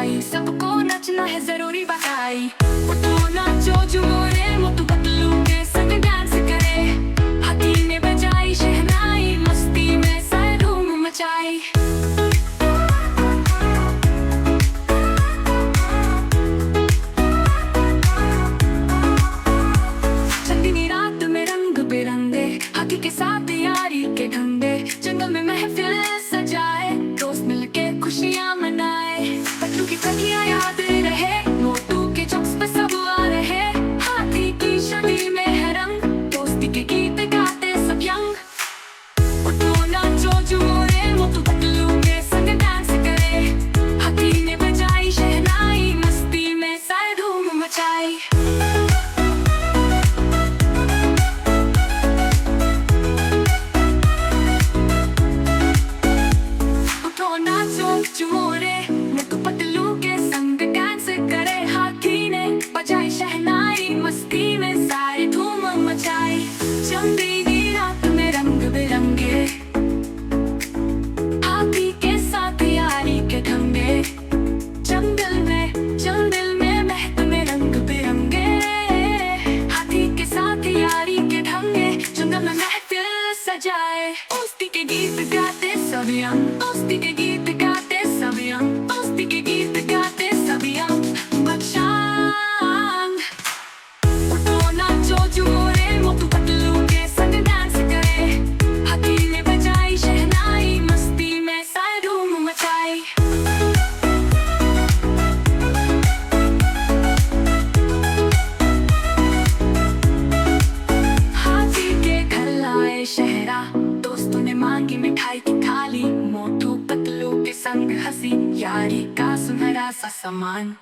मचाई, सबको नचना है जरूरी बताई। तो नाचो झूमे मोटू पतलू के संग डांस करे, हाथी ने बजाई शहनाई, मस्ती में सारे धूम मचाई। चंदनी रात में रंग बिरंगे, हाथी के साथ यारी के ढंगे, जंगल में महफिल सजाए, दोस्त मिलके खुशियां मनाए। पतलू की कथियां याद रहे, मोटू के जोक्स पे सब आ रहे, हाथी की शादी में है रंग, दोस्ती के गीत गाते सब यंग। तो नाचो झूमे मोटू पतलू के संग डांस करे, हाथी ने बजाई शहनाई, मस्ती में सारे धूम मचाई। झूमे मोटू पतलू के संग डांस करे, हाथी ने बजाई शहनाई, मस्ती में सारी धूम मचाई। चंदनी रात में रंग बिरंगे, हाथी के साथ यारी के ढंगे, जंगल में महक में रंग बिरंगे, हाथी के साथ यारी के ढंगे, जंगल में महफिल सजाए, दोस्ती के गीत गाते सब यंग, दोस्ती के गीत गाते सब यंग, दोस्ती के गीत गाते सब यंग बच्चांग। तो नाचो झूमे मोटू पतलू के संग डांस करे, हाथी ने बजाई शहनाई, मस्ती में सारे धूम मचाई। हाथी के घर लाए शहरा, दोस्तों ने मांगी मिठाई की थाली, मोटू पतलू के संग हंसी, यारी का सुनहरा सा सामान।